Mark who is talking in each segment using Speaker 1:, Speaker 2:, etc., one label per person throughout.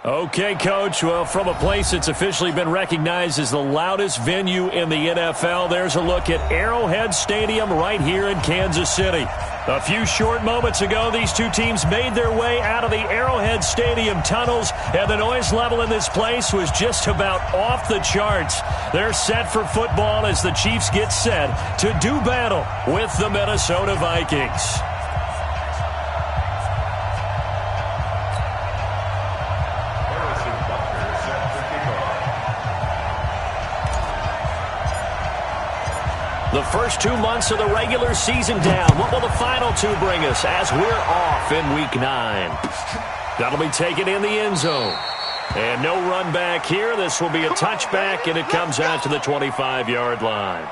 Speaker 1: Okay, Coach. Well, from a place that's officially been recognized as the loudest venue in the NFL, there's a look at Arrowhead Stadium right here in Kansas City. A few short moments ago, these two teams made their way out of the Arrowhead Stadium tunnels, and the noise level in this place was just about off the charts. They're set for football as the Chiefs get set to do battle with the Minnesota Vikings. The first 2 months of the regular season down. What will the final two bring us as we're off in Week 9? That'll be taken in the end zone. And no run back here. This will be a touchback, and it comes out to the 25-yard line.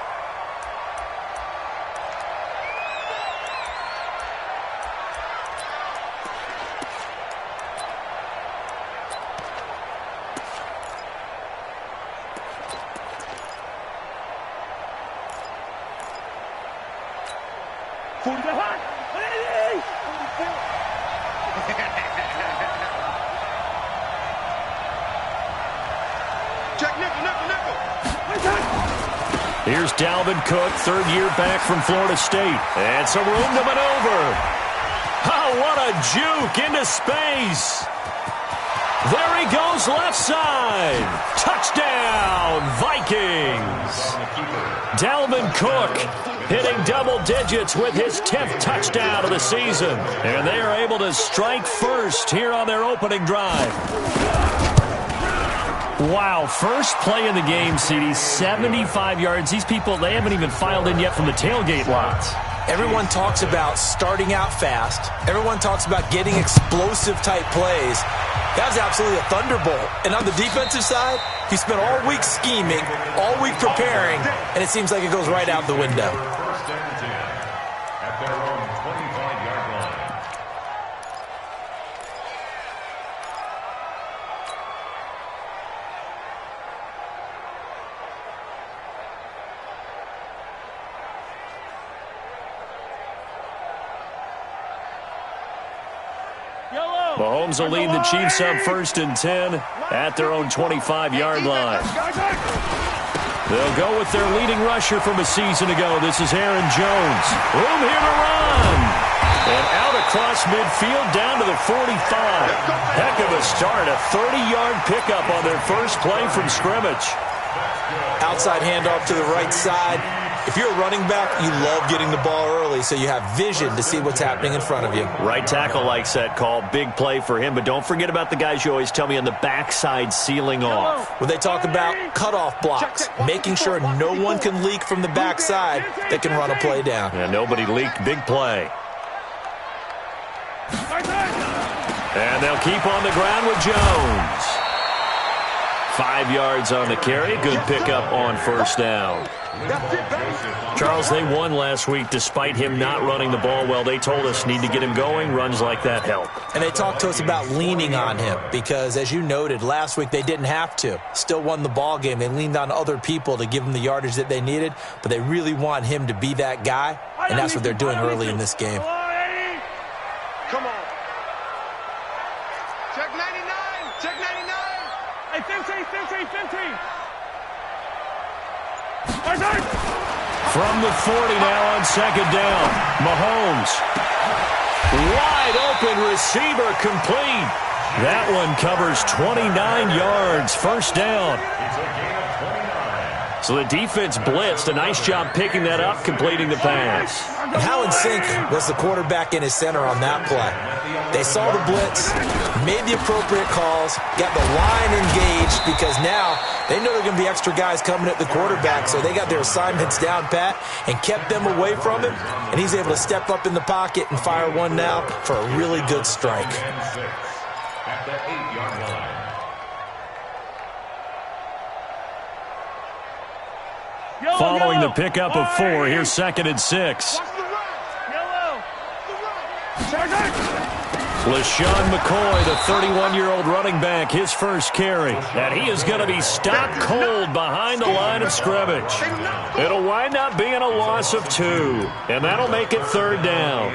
Speaker 1: Here's Dalvin Cook, third year back from Florida State. And some room to maneuver. Oh, what a juke into space. There he goes left side. Touchdown, Vikings. Dalvin Cook hitting double digits with his 10th touchdown of the season. And they are able to strike first here on their opening drive. Wow, first play in the game, CD, 75 yards. These people, they haven't even filed in yet from the tailgate lots.
Speaker 2: Everyone talks about starting out fast. Everyone talks about getting explosive-type plays. That was absolutely a thunderbolt. And on the defensive side, he spent all week scheming, all week preparing, and it seems like it goes right out the window.
Speaker 1: Mahomes will lead the Chiefs up 1st and 10 at their own 25-yard line. They'll go with their leading rusher from a season ago. This is Aaron Jones. Room here to run. And out across midfield down to the 45. Heck of a start. A 30-yard pickup on their first play from scrimmage.
Speaker 2: Outside handoff to the right side. If you're a running back, you love getting the ball early so you have vision to see what's happening in front of you.
Speaker 1: Right tackle likes that call. Big play for him. But don't forget about the guys you always tell me on the backside sealing off.
Speaker 2: When they talk about cutoff blocks, making sure no one can leak from the backside that can run a play down.
Speaker 1: Yeah, nobody leaked. Big play. And they'll keep on the ground with Jones. 5 yards on the carry. Good pickup on first down. Charles, they won last week despite him not running the ball well. They told us need to get him going. Runs like that help.
Speaker 2: And they talked to us about leaning on him because, as you noted, last week they didn't have to. Still won the ball game. They leaned on other people to give them the yardage that they needed, but they really want him to be that guy, and that's what they're doing early in this game.
Speaker 3: Come on. Check 99. Check 99. Hey, 50.
Speaker 1: From the 40 now on second down. Mahomes. Wide open receiver complete. That one covers 29 yards. First down. So the defense blitzed. A nice job picking that up, completing the pass.
Speaker 2: And how in sync was the quarterback in his center on that play? They saw the blitz, made the appropriate calls, got the line engaged because now they know there are going to be extra guys coming at the quarterback, so they got their assignments down pat and kept them away from him, and he's able to step up in the pocket and fire one now for a really good strike.
Speaker 4: At the 8-yard line.
Speaker 1: Following the pickup of 4, here's 2nd and 6. LaShawn McCoy, the 31-year-old running back, his first carry. And he is going to be stopped cold behind the line of scrimmage. It'll wind up being a loss of 2, and that'll make it 3rd down.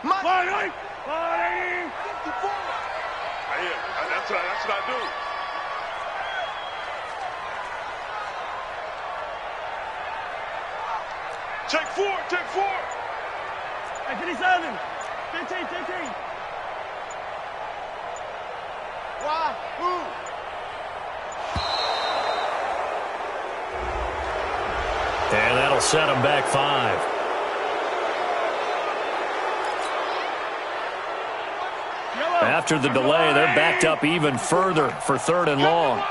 Speaker 3: Money.
Speaker 5: That's what I do. Take four.
Speaker 3: Hey, 57. 15. Why? Who?
Speaker 1: And that'll set them back 5. After the delay, they're backed up even further for 3rd and long.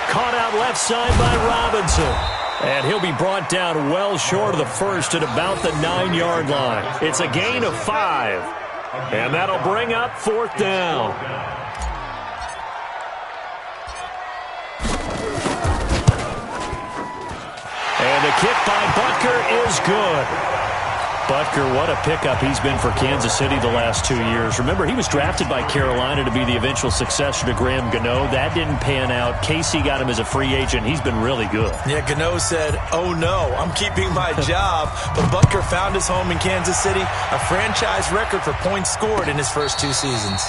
Speaker 1: Caught out left side by Robinson. And he'll be brought down well short of the first at about the 9-yard line. It's a gain of 5. And that'll bring up 4th down. And the kick by Butker is good. Butker, what a pickup he's been for Kansas City the last 2 years. Remember, he was drafted by Carolina to be the eventual successor to Graham Gano. That didn't pan out. Casey got him as a free agent. He's been really good.
Speaker 2: Yeah, Gano said, oh no, I'm keeping my job. But Butker found his home in Kansas City, a franchise record for points scored in his first 2 seasons.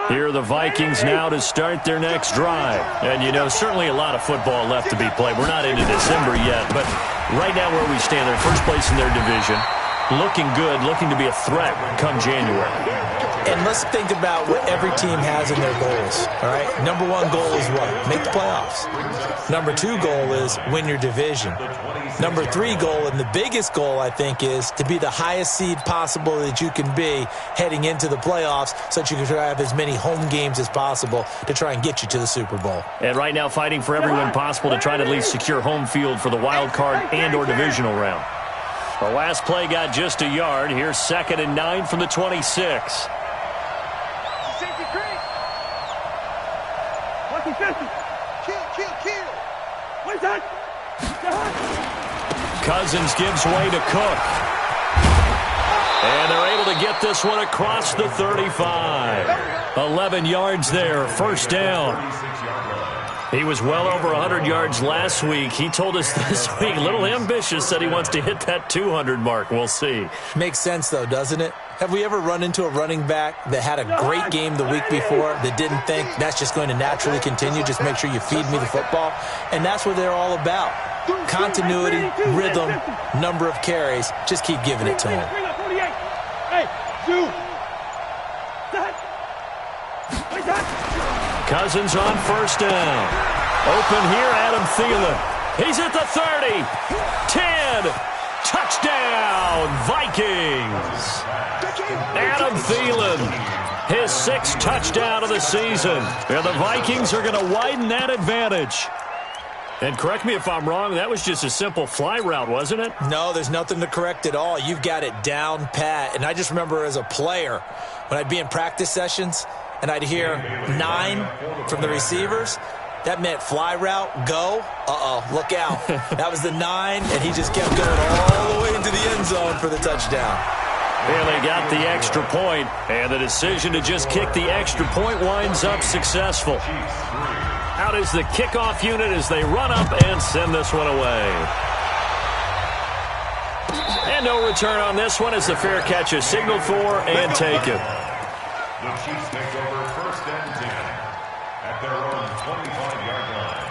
Speaker 1: Here are the Vikings now to start their next drive. And, you know, certainly a lot of football left to be played. We're not into December yet, but right now where we stand, they're first place in their division. Looking good, looking to be a threat come January.
Speaker 2: And let's think about what every team has in their goals, all right? Number 1 goal is what? Make the playoffs. Number 2 goal is win your division. Number 3 goal, and the biggest goal, I think, is to be the highest seed possible that you can be heading into the playoffs so that you can try to have as many home games as possible to try and get you to the Super Bowl.
Speaker 1: And right now fighting for everyone possible to try to at least secure home field for the wild card and or divisional round. The last play got just a yard. Here's 2nd and 9 from the 26.
Speaker 3: What's that?
Speaker 1: Cousins gives way to Cook. And they're able to get this one across the 35. 11 yards there, 1st down. He was well over 100 yards last week. He told us this week, a little ambitious, said he wants to hit that 200 mark. We'll see.
Speaker 2: Makes sense, though, doesn't it? Have we ever run into a running back that had a great game the week before that didn't think that's just going to naturally continue? Just make sure you feed me the football. And that's what they're all about. Continuity, rhythm, number of carries. Just keep giving it to him.
Speaker 3: Hey, dude.
Speaker 1: Cousins on 1st down. Open here, Adam Thielen. He's at the 30. 10. Touchdown, Vikings. Adam Thielen, his 6th touchdown of the season. And the Vikings are going to widen that advantage. And correct me if I'm wrong, that was just a simple fly route, wasn't it?
Speaker 2: No, there's nothing to correct at all. You've got it down pat. And I just remember as a player, when I'd be in practice sessions, and I'd hear 9 from the receivers, that meant fly route, go. Look out. That was the 9, and he just kept going all the way into the end zone for the touchdown.
Speaker 1: And they got the extra point, and the decision to just kick the extra point winds up successful. Out is the kickoff unit as they run up and send this one away. And no return on this one as the fair catch is signaled for and taken.
Speaker 4: The Chiefs take over 1st and 10 at their own 25-yard line.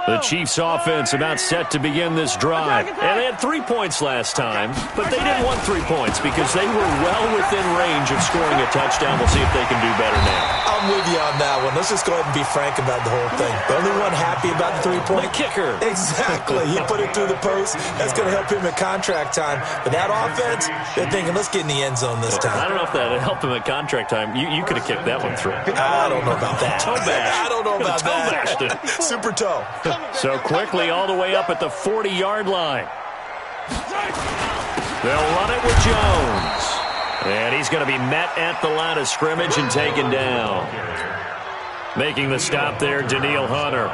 Speaker 1: The Chiefs offense about set to begin this drive. And they had 3 points last time, but they didn't want 3 points because they were well within range of scoring a touchdown. We'll see if they can do better now.
Speaker 2: I'm with you on that one. Let's just go ahead and be frank about the whole thing. The only one happy about the 3-point?
Speaker 1: The kicker.
Speaker 2: Exactly. He put it through the post. That's going to help him at contract time. But that offense, they're thinking, let's get in the end zone this time.
Speaker 1: I don't know if that helped him at contract time. You could have kicked that one through.
Speaker 2: I don't know about that.
Speaker 1: Toe bash.
Speaker 2: I don't know about
Speaker 1: toe
Speaker 2: that.
Speaker 1: Bashed it.
Speaker 2: Super toe.
Speaker 1: So quickly all the way up at the 40-yard line. They'll run it with Jones. And he's going to be met at the line of scrimmage and taken down. Making the stop there, Danielle Hunter.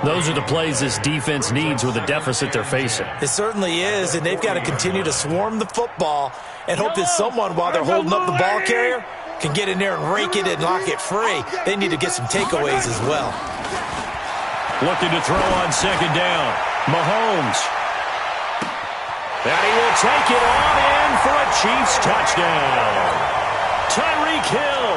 Speaker 1: Those are the plays this defense needs with the deficit they're facing.
Speaker 2: It certainly is, and they've got to continue to swarm the football and hope that someone, while they're holding up the ball carrier, can get in there and rake it and lock it free. They need to get some takeaways as well.
Speaker 1: Looking to throw on second down. Mahomes. And he will take it on in for a Chiefs touchdown. Tyreek Hill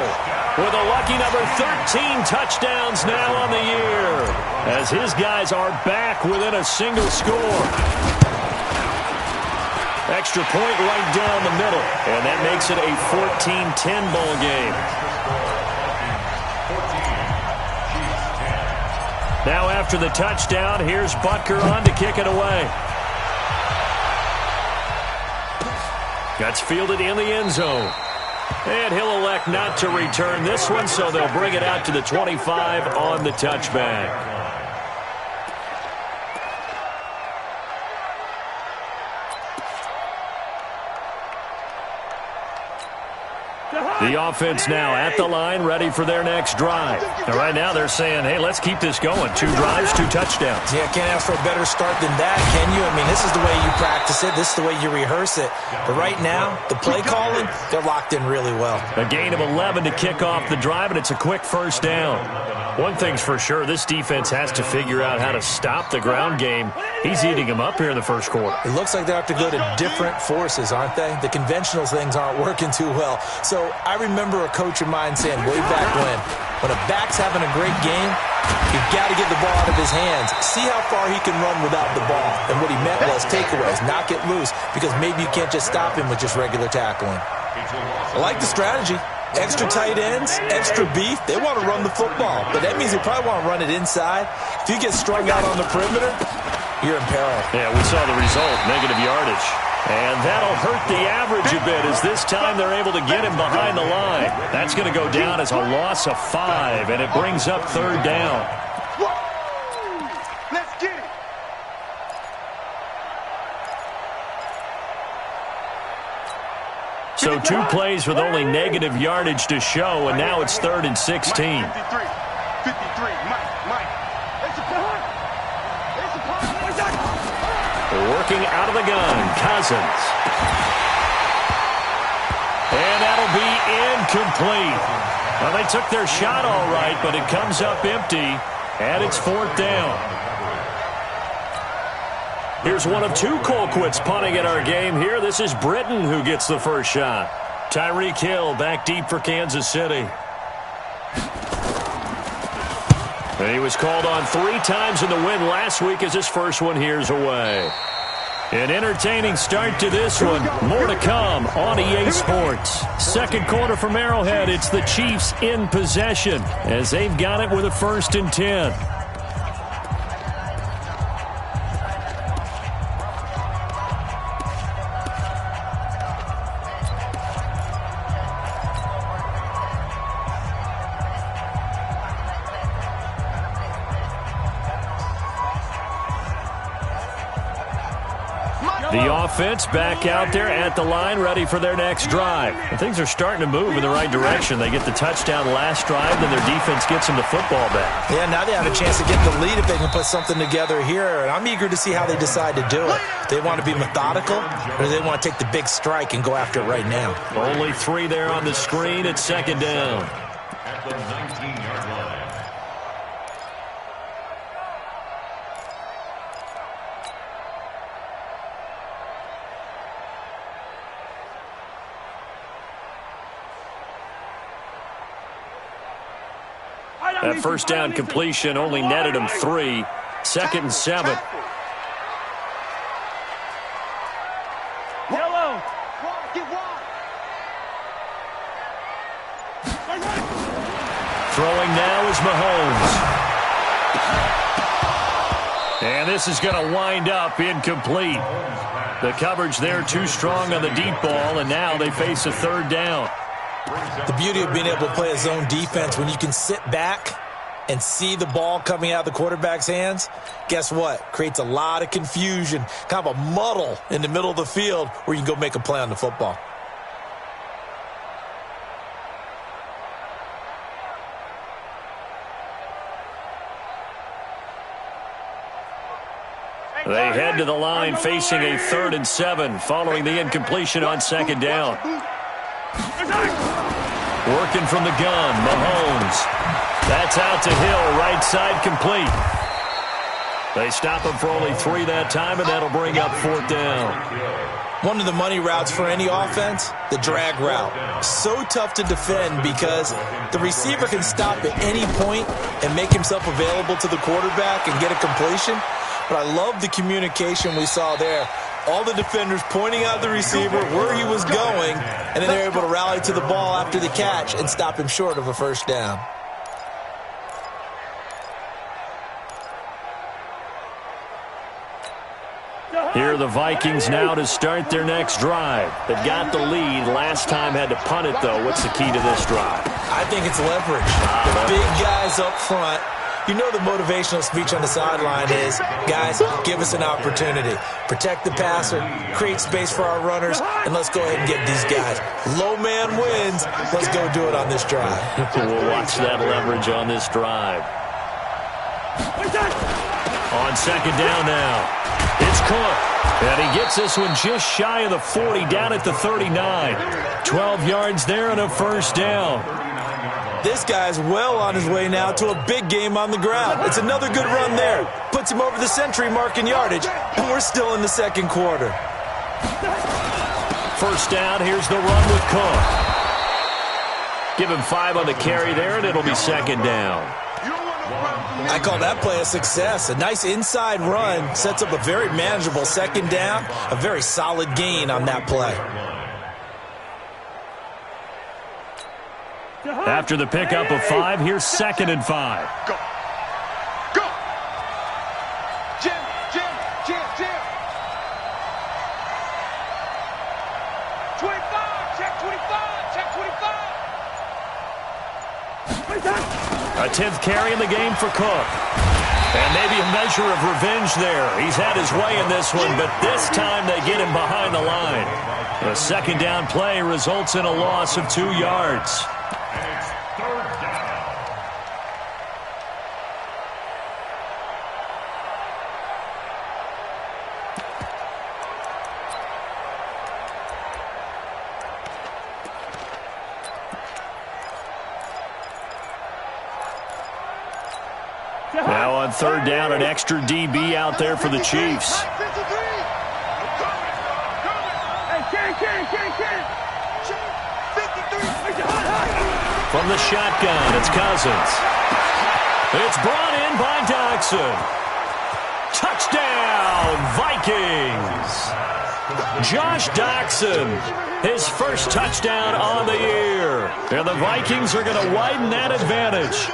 Speaker 1: with a lucky number 13 touchdowns now on the year, as his guys are back within a single score. Extra point right down the middle, and that makes it a 14-10 ball game. Now after the touchdown, here's Butker on to kick it away. That's fielded in the end zone. And he'll elect not to return this one, so they'll bring it out to the 25 on the touchback. The offense now at the line, ready for their next drive. And right now they're saying, hey, let's keep this going. 2 drives, 2 touchdowns.
Speaker 2: Yeah, can't ask for a better start than that, can you? I mean, this is the way you practice it. This is the way you rehearse it. But right now, the play calling, they're locked in really well.
Speaker 1: A gain of 11 to kick off the drive, and it's a quick first down. One thing's for sure, this defense has to figure out how to stop the ground game. He's eating them up here in the first quarter.
Speaker 2: It looks like they have to go to different forces, aren't they? The conventional things aren't working too well. So I remember a coach of mine saying way back when a back's having a great game, you've got to get the ball out of his hands. See how far he can run without the ball. And what he meant was takeaways, knock it loose, because maybe you can't just stop him with just regular tackling. I like the strategy. Extra tight ends, extra beef, they want to run the football. But that means they probably want to run it inside. If you get strung out on the perimeter, you're in peril.
Speaker 1: Yeah, we saw the result, negative yardage. And that'll hurt the average a bit, as this time they're able to get him behind the line. That's going to go down as a loss of 5, and it brings up third down.
Speaker 3: Let's get it.
Speaker 1: So 2 plays with only negative yardage to show, and now it's 3rd and 16.
Speaker 3: 53, Mike. It's a punt.
Speaker 1: Working out of the gun, Cousins. And that'll be incomplete. Well, they took their shot all right, but it comes up empty, and it's 4th down. Here's one of 2 Colquitts punting in our game here. This is Britton who gets the first shot. Tyreek Hill back deep for Kansas City. And he was called on 3 times in the win last week, as his first one here's away. An entertaining start to this one. More to come on EA Sports. Second quarter from Arrowhead. It's the Chiefs in possession, as they've got it with a 1st and 10. The offense back out there at the line, ready for their next drive. And things are starting to move in the right direction. They get the touchdown last drive, then their defense gets them the football back.
Speaker 2: Yeah, now they have a chance to get the lead if they can put something together here. And I'm eager to see how they decide to do it. They want to be methodical, or do they want to take the big strike and go after it right now?
Speaker 1: Only 3 there on the screen at 2nd down.
Speaker 4: At the 19-yard line.
Speaker 1: That first down completion only netted him 3. 2nd and 7.
Speaker 3: Yellow. Get wide.
Speaker 1: Throwing now is Mahomes. And this is going to wind up incomplete. The coverage there too strong on the deep ball, and now they face a 3rd down.
Speaker 2: The beauty of being able to play a zone defense, when you can sit back and see the ball coming out of the quarterback's hands, guess what? Creates a lot of confusion, kind of a muddle in the middle of the field where you can go make a play on the football.
Speaker 1: They head to the line facing a 3rd and 7 following the incompletion on 2nd down. Working from the gun, Mahomes. That's out to Hill, right side complete. They stop him for only 3 that time, and that'll bring up 4th down.
Speaker 2: One of the money routes for any offense, the drag route. So tough to defend because the receiver can stop at any point and make himself available to the quarterback and get a completion. But I love the communication we saw there. All the defenders pointing out the receiver where he was going, and then they're able to rally to the ball after the catch and stop him short of a 1st down.
Speaker 1: Here are the Vikings now to start their next drive. They've got the lead. Last time had to punt it, though. What's the key to this drive?
Speaker 2: I think it's leverage. The big guys up front. You know the motivational speech on the sideline is, guys, give us an opportunity. Protect the passer, create space for our runners, and let's go ahead and get these guys. Low man wins. Let's go do it on this drive.
Speaker 1: We'll watch that leverage on this drive. On 2nd down now, it's Cook. And he gets this one just shy of the 40, down at the 39. 12 yards there and a 1st down.
Speaker 2: This guy's well on his way now to a big game on the ground. It's another good run there. Puts him over the century mark in yardage, and we're still in the 2nd quarter.
Speaker 1: 1st down, here's the run with Cook. Give him 5 on the carry there, and it'll be 2nd down.
Speaker 2: I call that play a success. A nice inside run sets up a very manageable 2nd down, a very solid gain on that play.
Speaker 1: After the pickup of 5, here's 2nd and 5.
Speaker 3: Go. Go. Jim. 25. Check 25. Check 25.
Speaker 1: A 10th carry in the game for Cook. And maybe a measure of revenge there. He's had his way in this one, but this time they get him behind the line. The 2nd down play results in a loss of 2 yards.
Speaker 4: And it's 3rd down.
Speaker 1: Now on 3rd down, an extra DB out there for the Chiefs. From the shotgun, it's Cousins. It's brought in by Doxson. Touchdown, Vikings! Josh Doxson, his 1st touchdown on the year. And the Vikings are going to widen that advantage.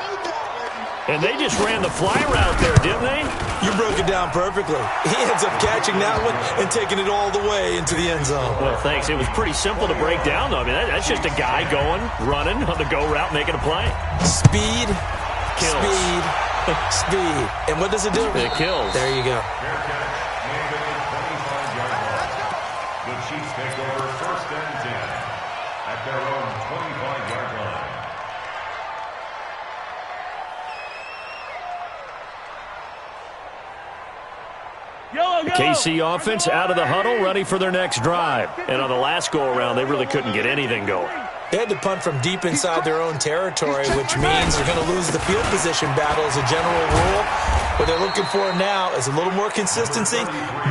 Speaker 1: And they just ran the fly route there, didn't they?
Speaker 2: You broke it down perfectly. He ends up catching that one and taking it all the way into the end zone.
Speaker 1: Well, thanks. It was pretty simple to break down, though. I mean, that's just a guy going, running on the go route, making a play.
Speaker 2: Speed,
Speaker 1: Kills.
Speaker 2: speed, speed. And what does it do?
Speaker 1: It kills.
Speaker 2: There you go.
Speaker 4: The Chiefs take over 1st and 10 at their own 25-yard line.
Speaker 1: The KC offense out of the huddle, ready for their next drive. And on the last go-around, they really couldn't get anything going.
Speaker 2: They had to punt from deep inside their own territory, which means they're going to lose the field position battle as a general rule. What they're looking for now is a little more consistency,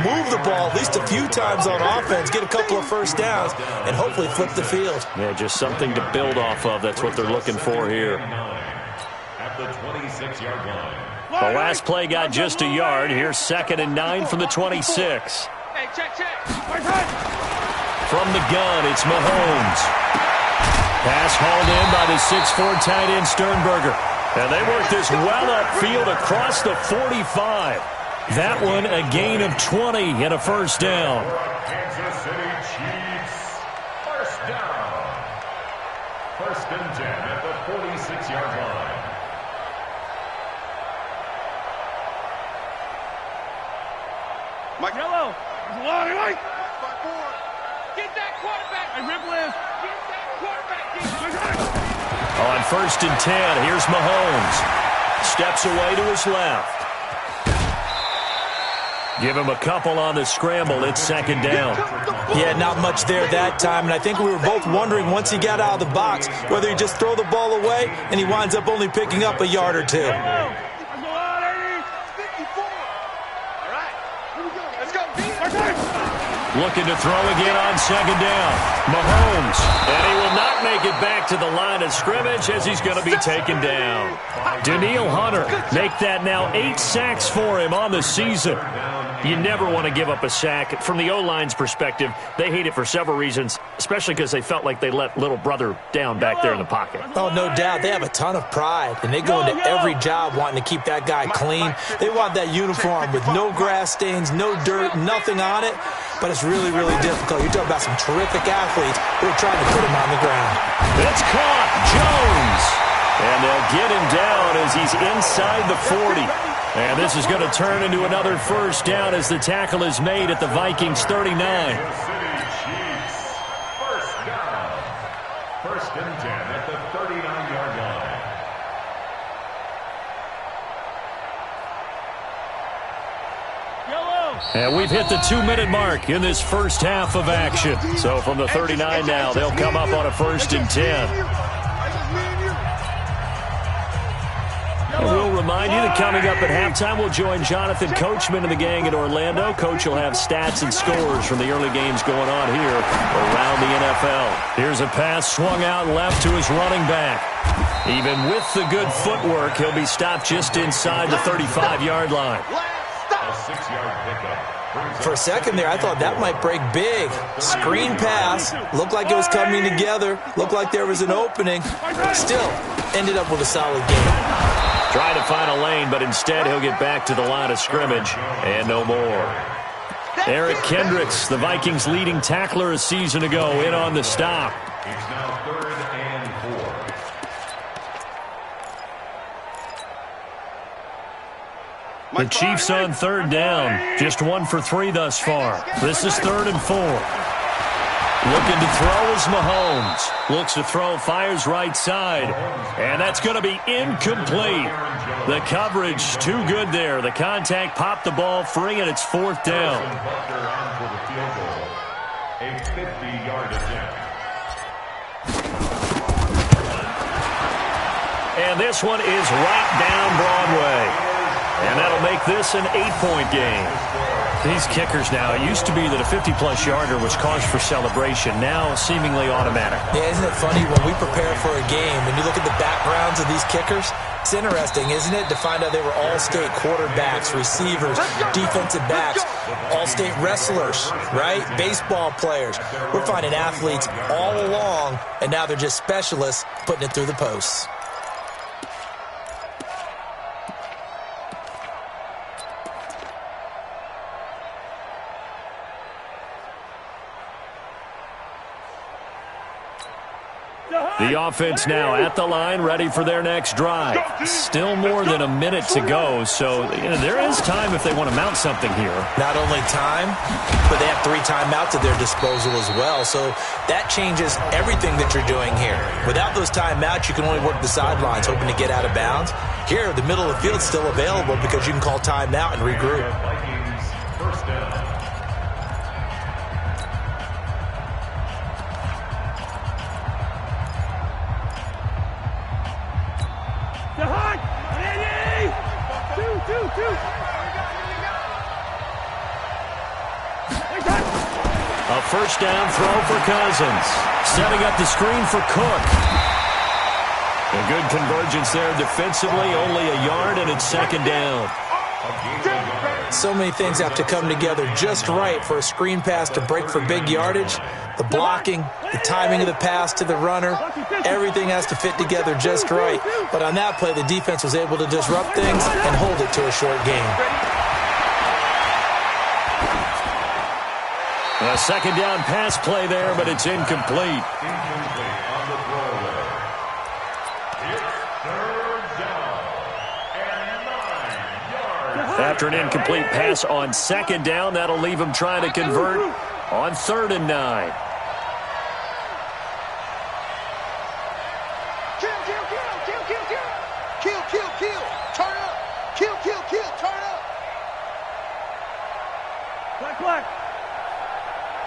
Speaker 2: move the ball at least a few times on offense, get a couple of 1st downs, and hopefully flip the field.
Speaker 1: Yeah, just something to build off of. That's what they're looking for here.
Speaker 4: At the 26-yard line.
Speaker 1: The last play got just a yard. Here's 2nd and 9 from the 26.
Speaker 3: Hey, check.
Speaker 1: From the gun, it's Mahomes. Pass hauled in by the 6'4" tight end Sternberger. And they work this well upfield across the 45. That one a gain of 20 and a 1st down.
Speaker 4: Kansas City Chiefs. 1st down. 1st and 10 at the 46-yard line.
Speaker 3: Mike. Yellow. White. Get that quarterback. Hey, Ripland. Get that quarterback.
Speaker 1: On 1st and 10, here's Mahomes. Steps away to his left. Give him a couple on the scramble. It's second down.
Speaker 2: Yeah, not much there that time, and I think we were both wondering once he got out of the box whether he'd just throw the ball away and he winds up only picking up a yard or two.
Speaker 1: Looking to throw again on second down. Mahomes, and he will not make it back to the line of scrimmage as he's going to be taken down. Danielle Hunter, make that now 8 sacks for him on the season. You never want to give up a sack. From the O-line's perspective, they hate it for several reasons, especially because they felt like they let little brother down back there in the pocket.
Speaker 2: Oh, no doubt. They have a ton of pride, and they go into every job wanting to keep that guy clean. They want that uniform with no grass stains, no dirt, nothing on it, but it's really, really difficult. You're talking about some terrific athletes who are trying to put him on the ground.
Speaker 1: It's caught. Jones. And they'll get him down as he's inside the 40. And this is going to turn into another first down as the tackle is made at the Vikings 39.
Speaker 4: First down. First and 10 at the 39-yard line.
Speaker 1: And we've hit the 2-minute mark in this first half of action. So from the 39 now, they'll come up on a first and 10. And we'll remind you that coming up at halftime, we'll join Jonathan Coachman and the gang in Orlando. Coach will have stats and scores from the early games going on here around the NFL. Here's a pass swung out left to his running back. Even with the good footwork, he'll be stopped just inside the 35-yard line.
Speaker 4: A 6-yard pickup.
Speaker 2: For a second there, I thought that might break big. Screen pass. Looked like it was coming together. Looked like there was an opening. Still, ended up with a solid game.
Speaker 1: Trying to find a lane, but instead he'll get back to the line of scrimmage and no more. Eric Kendricks, the Vikings' leading tackler a season ago, in on the stop.
Speaker 4: It's now 3rd and 4.
Speaker 1: The Chiefs on 3rd down. Just 1 for 3 thus far. This is 3rd and 4. Looking to throw is Mahomes. Looks to throw, fires right side. And that's going to be incomplete. The coverage too good there. The contact popped the ball free, and it's 4th down.
Speaker 4: A 50-yard attempt.
Speaker 1: And this one is right down Broadway. And that'll make this an 8-point game. These kickers now, it used to be that a 50-plus yarder was cause for celebration, now seemingly automatic.
Speaker 2: Yeah, isn't it funny when we prepare for a game, when you look at the backgrounds of these kickers, it's interesting, isn't it, to find out they were all-state quarterbacks, receivers, defensive backs, all-state wrestlers, right? Baseball players. We're finding athletes all along, and now they're just specialists putting it through the posts.
Speaker 1: The offense now at the line, ready for their next drive. Still more than a minute to go, so there is time if they want to mount something here.
Speaker 2: Not only time, but they have 3 timeouts at their disposal as well, so that changes everything that you're doing here. Without those timeouts, you can only work the sidelines, hoping to get out of bounds. Here, the middle of the field's still available because you can call timeout and regroup.
Speaker 4: Vikings first down.
Speaker 1: A first down throw for Cousins. Setting up the screen for Cook. A good convergence there defensively, only a yard, and it's second down.
Speaker 2: So many things have to come together just right for a screen pass to break for big yardage. The blocking, the timing of the pass to the runner, everything has to fit together just right. But on that play, the defense was able to disrupt things and hold it to a short game.
Speaker 1: A second down pass play there, but it's incomplete.
Speaker 4: Incomplete on the throwaway. It's 3rd down and 9 yards.
Speaker 1: After an incomplete pass on second down, that'll leave him trying to convert on 3rd and 9.
Speaker 3: Kill, turn up. Kill, turn up. Black.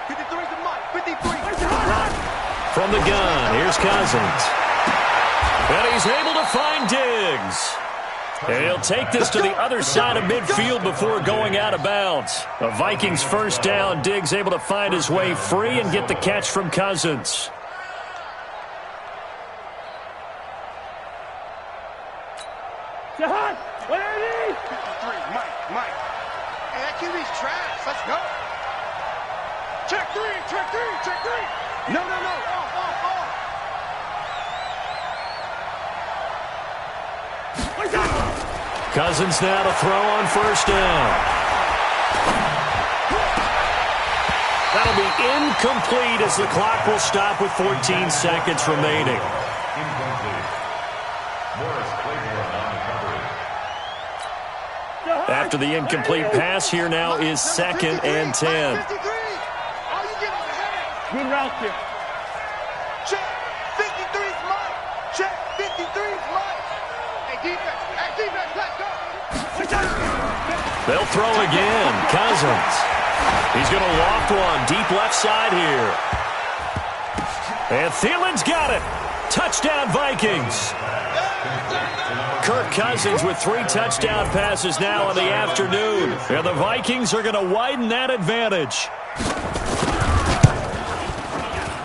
Speaker 3: 53's the mic. 53.
Speaker 1: From the gun, here's Cousins. And he's able to find Diggs. And he'll take this to the other side of midfield before going out of bounds. A Vikings first down. Diggs able to find his way free and get the catch from Cousins.
Speaker 3: Jahan, what are these? 53, Mike. Hey, that QB's trash. Let's go. Check three. No. Off.
Speaker 1: Cousins now to throw on first down. That'll be incomplete as the clock will stop with 14 seconds remaining. After the incomplete pass, here now is 2nd and 10.
Speaker 3: Good route here. Check. 53's Mike. Check. 53's Mike. Hey, defense, let's go.
Speaker 1: They'll throw again. Cousins. He's going to loft one deep left side here. And Thielen's got it. Touchdown, Vikings. Kirk Cousins with 3 touchdown passes now in the afternoon. And the Vikings are going to widen that advantage.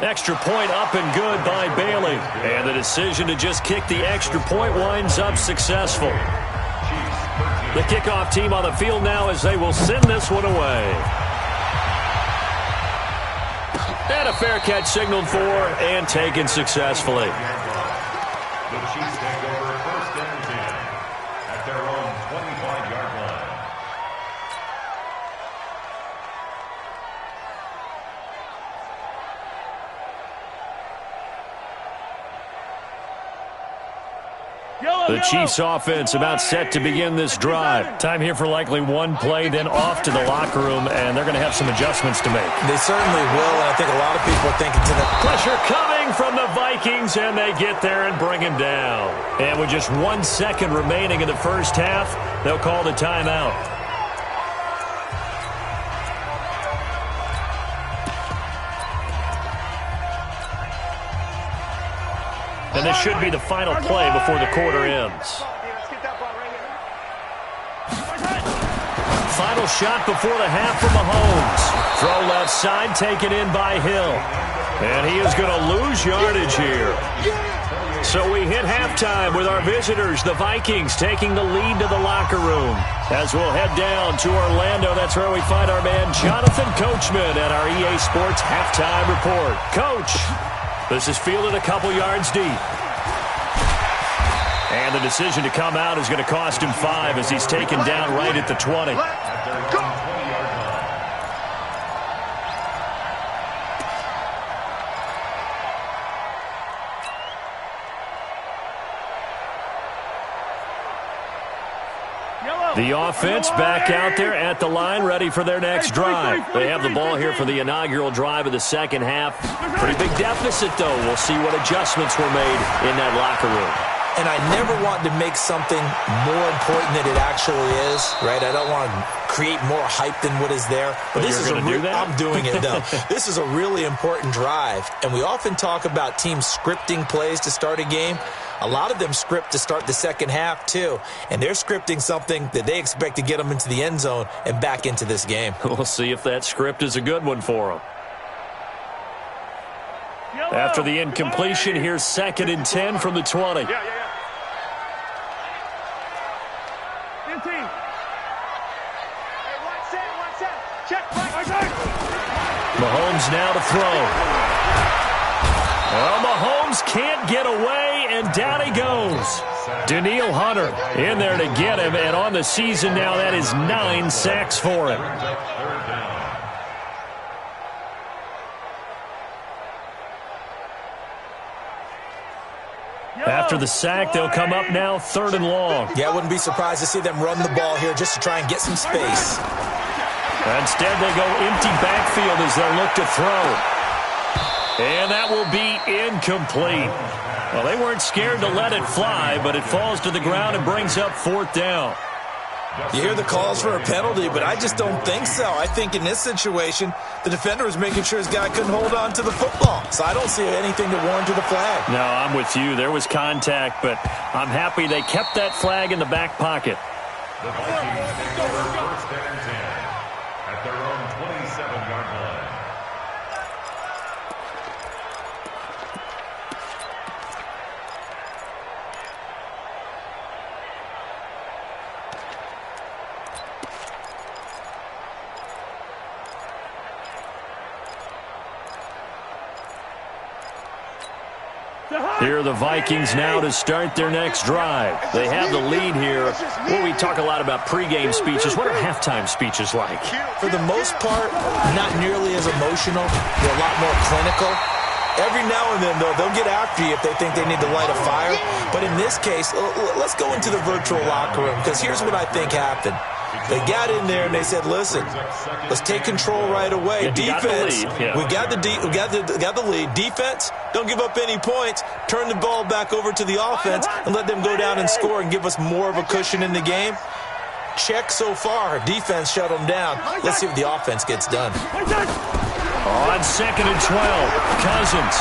Speaker 1: Extra point up and good by Bailey. And the decision to just kick the extra point winds up successful. The kickoff team on the field now as they will send this one away. And a fair catch signaled for and taken successfully.
Speaker 4: The Chiefs take over 1st and 10 at their own 25-yard line.
Speaker 1: The Chiefs offense about set to begin this drive. Time here for likely one play, then off to the locker room, and they're going to have some adjustments to make.
Speaker 2: They certainly will, and I think a lot of people are thinking to the
Speaker 1: Pressure coming from the Vikings, and they get there and bring him down. And with just 1 second remaining in the first half, they'll call the timeout. And this should be the final play before the quarter ends. Final shot before the half from Mahomes. Throw left side, taken in by Hill. And he is going to lose yardage here. So we hit halftime with our visitors, the Vikings, taking the lead to the locker room. As we'll head down to Orlando, that's where we find our man Jonathan Coachman at our EA Sports Halftime Report. Coach, this is fielded a couple yards deep. And the decision to come out is going to cost him 5 as he's taken down right at the 20. The offense back out there at the line, ready for their next drive. They have the ball here for the inaugural drive of the second half. Pretty big deficit, though. We'll see what adjustments were made in that locker room.
Speaker 2: And I never want to make something more important than it actually is, right? I don't want to create more hype than what is there. But this is I'm doing it, though. This is a really important drive. And we often talk about teams scripting plays to start a game. A lot of them script to start the second half, too. And they're scripting something that they expect to get them into the end zone and back into this game.
Speaker 1: We'll see if that script is a good one for them. After the incompletion, here's 2nd and 10 from the 20.
Speaker 3: 15. Hey, one set. Check.
Speaker 1: Mahomes now to throw. Well, Mahomes can't get away, and down he goes. Danielle Hunter in there to get him, and on the season now, that is 9 sacks for him. After the sack, they'll come up now 3rd and long.
Speaker 2: Yeah, I wouldn't be surprised to see them run the ball here just to try and get some space.
Speaker 1: Instead, they go empty backfield as they look to throw. And that will be incomplete. Well, they weren't scared to let it fly, but it falls to the ground and brings up 4th down.
Speaker 2: You hear the calls for a penalty, but I just don't think so. I think in this situation, the defender was making sure his guy couldn't hold on to the football. So I don't see anything to warrant the flag.
Speaker 1: No, I'm with you. There was contact, but I'm happy they kept that flag in the back pocket.
Speaker 4: The Vikings take over 1st and 10 at their own 27-yard line.
Speaker 1: Here are the Vikings now to start their next drive. They have the lead here. Well, we talk a lot about pregame speeches. What are halftime speeches like?
Speaker 2: For the most part, not nearly as emotional. They're a lot more clinical. Every now and then, though, they'll get after you if they think they need to light a fire. But in this case, let's go into the virtual locker room, because here's what I think happened. They got in there and they said, listen, let's take control right away. Defense, we got the lead. Defense, don't give up any points. Turn the ball back over to the offense and let them go down and score and give us more of a cushion in the game. Check so far. Defense shut them down. Let's see what the offense gets done.
Speaker 1: On 2nd and 12, Cousins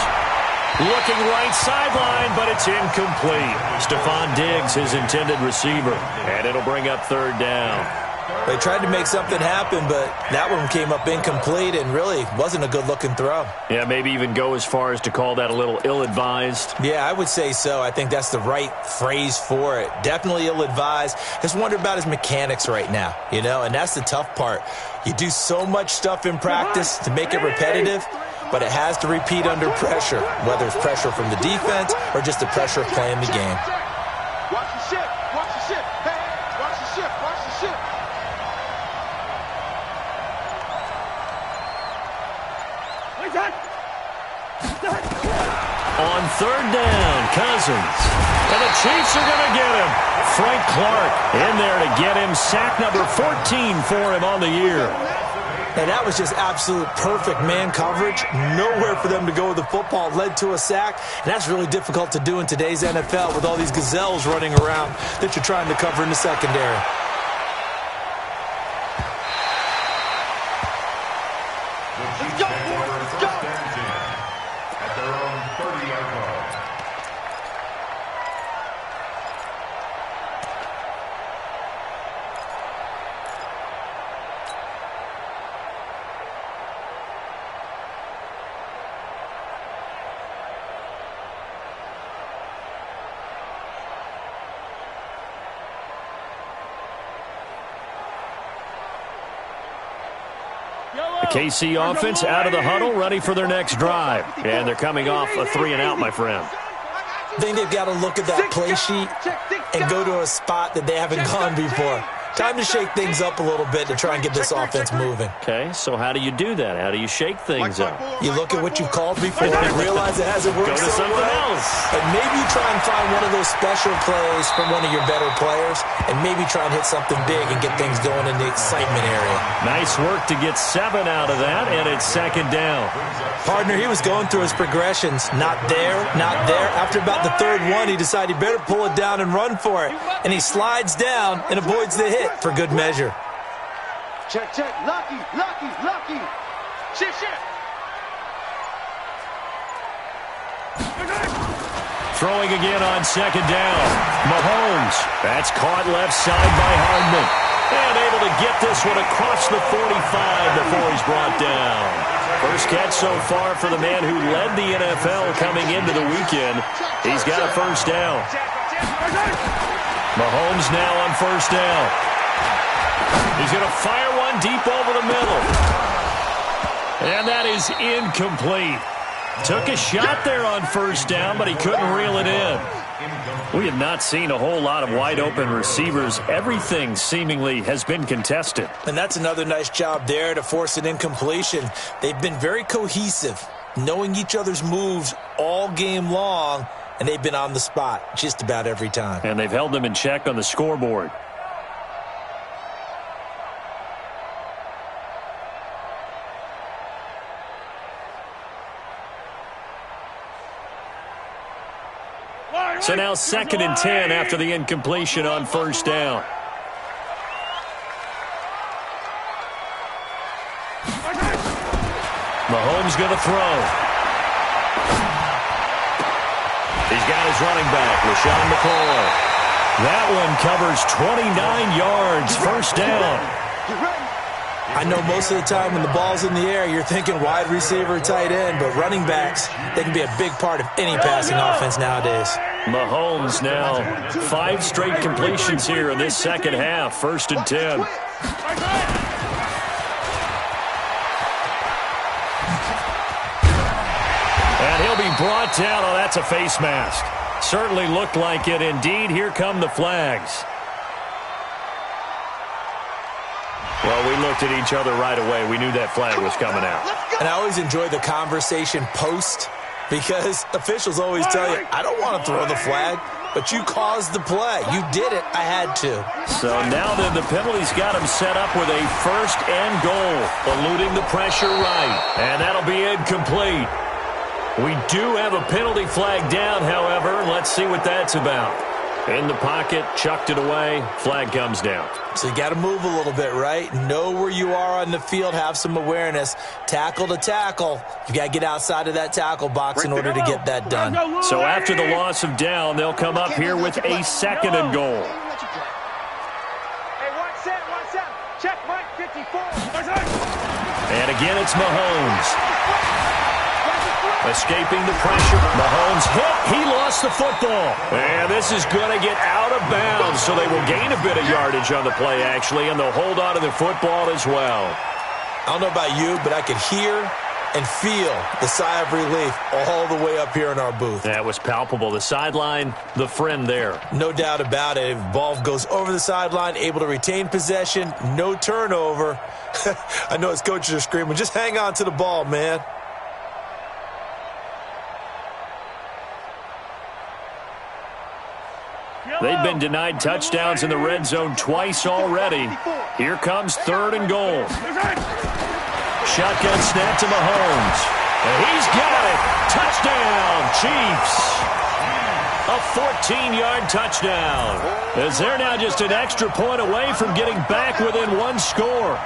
Speaker 1: looking right sideline, but it's incomplete. Stephon Diggs, his intended receiver, and it'll bring up 3rd down.
Speaker 2: They tried to make something happen, but that one came up incomplete and really wasn't a good-looking throw.
Speaker 1: Yeah, maybe even go as far as to call that a little ill-advised.
Speaker 2: Yeah, I would say so. I think that's the right phrase for it. Definitely ill-advised. Just wonder about his mechanics right now, you know, and that's the tough part. You do so much stuff in practice to make it repetitive, but it has to repeat under pressure, whether it's pressure from the defense or just the pressure of playing the game.
Speaker 3: Watch the ship. Watch the ship. Hey, watch the ship. Watch the ship.
Speaker 1: On 3rd down, Cousins. And the Chiefs are going to get him. Frank Clark in there to get him. Sack number 14 for him on the year.
Speaker 2: And that was just absolute perfect man coverage. Nowhere for them to go with the football. Led to a sack. And that's really difficult to do in today's NFL with all these gazelles running around that you're trying to cover in the secondary.
Speaker 3: Let's go, boys. Let's go.
Speaker 4: At their own 30-yard line.
Speaker 1: The KC offense out of the huddle, ready for their next drive. And they're coming off a 3-and-out, my friend.
Speaker 2: I think they've got to look at that play sheet and go to a spot that they haven't gone before. Time to shake things up a little bit to try and get this offense moving.
Speaker 1: Okay, so how do you do that? How do you shake things up?
Speaker 2: You look at what you've called before and realize it hasn't worked
Speaker 1: Go to
Speaker 2: so
Speaker 1: something
Speaker 2: well.
Speaker 1: else.
Speaker 2: And maybe you try and find one of those special plays from one of your better players and maybe try and hit something big and get things going in the excitement area.
Speaker 1: Nice work to get 7 out of that, and it's 2nd down.
Speaker 2: Partner, he was going through his progressions. Not there, not there. After about the 3rd one, he decided he better pull it down and run for it. And he slides down and avoids the hit for good measure.
Speaker 3: Check, check. Lucky, lucky, lucky. Shit, shit.
Speaker 1: Throwing again on 2nd down. Mahomes. That's caught left side by Hardman. And able to get this one across the 45 before he's brought down. First catch so far for the man who led the NFL coming into the weekend. He's got a 1st down. Mahomes now on 1st down. He's going to fire one deep over the middle. And that is incomplete. Took a shot there on 1st down, but he couldn't reel it in. We have not seen a whole lot of wide-open receivers. Everything seemingly has been contested.
Speaker 2: And that's another nice job there to force an incompletion. They've been very cohesive, knowing each other's moves all game long, and they've been on the spot just about every time.
Speaker 1: And they've held them in check on the scoreboard. So now 2nd and 10 after the incompletion on 1st down. Mahomes going to throw. He's got his running back, LaShawn McCoy. That one covers 29 yards, first down.
Speaker 2: I know most of the time when the ball's in the air, you're thinking wide receiver, tight end, but running backs, they can be a big part of any passing offense nowadays.
Speaker 1: Mahomes now 5 straight completions here in this second half, first and 10. And he'll be brought down. Oh, that's a face mask. Certainly looked like it. Indeed, here come the flags. Well, we looked at each other right away. We knew that flag was coming out.
Speaker 2: And I always enjoy the conversation post because officials always tell you, I don't want to throw the flag, but you caused the play. You did it. I had to.
Speaker 1: So now then the penalty's got him set up with a first and goal, eluding the pressure right. And that'll be incomplete. We do have a penalty flag down, however. Let's see what that's about. In the pocket, chucked it away, flag comes down.
Speaker 2: So you got to move a little bit, right? Know where you are on the field, have some awareness. Tackle to tackle. You got to get outside of that tackle box in order to get that done.
Speaker 1: So after the loss of down, they'll come up here with a second and goal.
Speaker 3: Hey, one set. Check, Mike, 54.
Speaker 1: And again, it's Mahomes. Escaping the pressure. Mahomes hit. He lost the football. And this is going to get out of bounds, so they will gain a bit of yardage on the play, actually, and they'll hold on to the football as well.
Speaker 2: I don't know about you, but I could hear and feel the sigh of relief all the way up here in our booth.
Speaker 1: That was palpable. The sideline, the friend there.
Speaker 2: No doubt about it. If ball goes over the sideline, able to retain possession, no turnover. I know his coaches are screaming, just hang on to the ball, man.
Speaker 1: They've been denied touchdowns in the red zone twice already. Here comes third and goal. Shotgun snap to Mahomes. And he's got it. Touchdown, Chiefs. A 14-yard touchdown. As they're now just an extra point away from getting back within one score.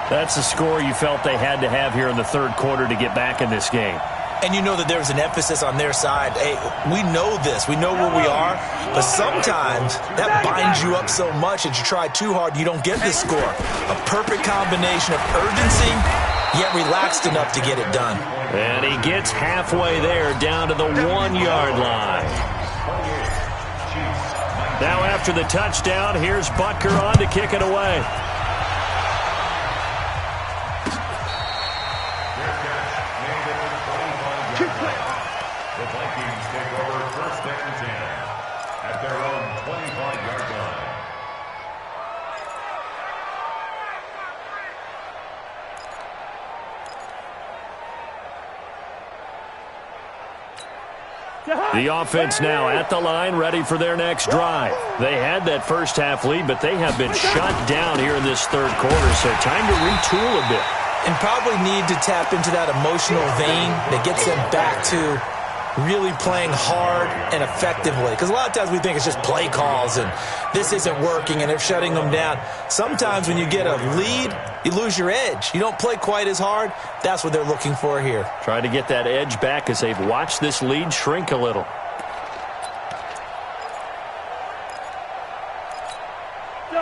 Speaker 1: That's the score you felt they had to have here in the third quarter to get back in this game.
Speaker 2: And you know that there's an emphasis on their side. Hey, we know this. We know where we are. But sometimes that binds you up so much that you try too hard, you don't get the score. A perfect combination of urgency, yet relaxed enough to get it done.
Speaker 1: And he gets halfway there, down to the 1-yard line. Now after the touchdown, here's Butker on to kick it away.
Speaker 4: The Vikings take over first and 10 at their own 25-yard line.
Speaker 1: The offense now at the line, ready for their next drive. They had that first half lead, but they have been shut down here in this third quarter, so time to retool a bit.
Speaker 2: And probably need to tap into that emotional vein that gets them back to really playing hard and effectively. Because a lot of times we think it's just play calls and this isn't working and they're shutting them down. Sometimes when you get a lead, you lose your edge. You don't play quite as hard. That's what they're looking for here.
Speaker 1: Try to get that edge back as they've watched this lead shrink a little.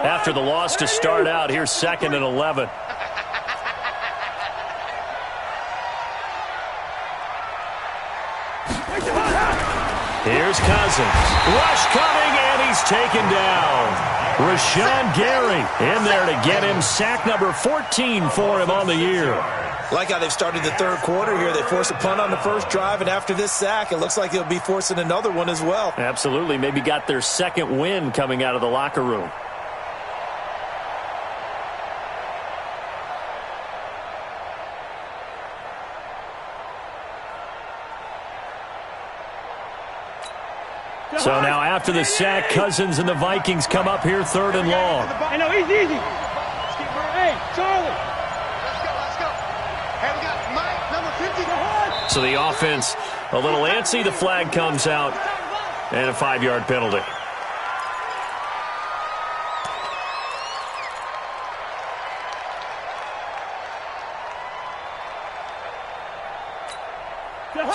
Speaker 1: After the loss to start out, here's second and 11. Here's Cousins. Rush coming, and he's taken down. Rashawn Gary in there to get him. Sack number 14 for him on the year.
Speaker 2: Like how they've started the third quarter here. They force a punt on the first drive, and after this sack, it looks like they'll be forcing another one as well.
Speaker 1: Absolutely. Maybe got their second win coming out of the locker room. So now after the sack, Cousins and the Vikings come up here third and long.
Speaker 3: Hey, no, easy. Hey, Charlie. Let's go. Hey, we got Mike, number 50.
Speaker 1: So the offense a little antsy. The flag comes out and a 5-yard penalty.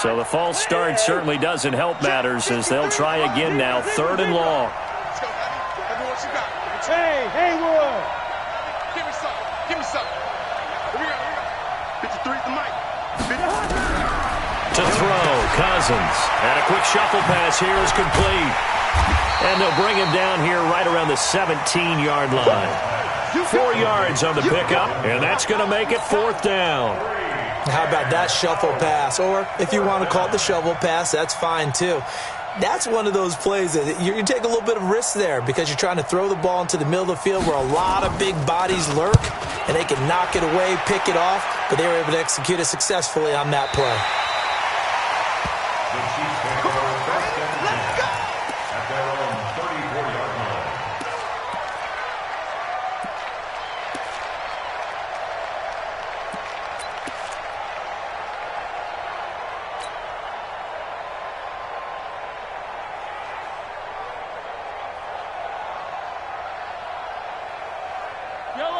Speaker 1: So the false start certainly doesn't help matters as they'll try again now, 3rd and long.
Speaker 3: Let's go, Heavy. Heavy, what you got?
Speaker 6: Hey, Haywood!
Speaker 3: Give me something. Give me something. Here we go. 53 the mic.
Speaker 1: To throw, Cousins. And a quick shuffle pass here is complete. And they'll bring him down here right around the 17-yard line. 4 yards on the pickup, and that's going to make it 4th down.
Speaker 2: How about that shuffle pass? Or if you want to call it the shovel pass, that's fine too. That's one of those plays that you take a little bit of risk there because you're trying to throw the ball into the middle of the field where a lot of big bodies lurk, and they can knock it away, pick it off, but they were able to execute it successfully on that play.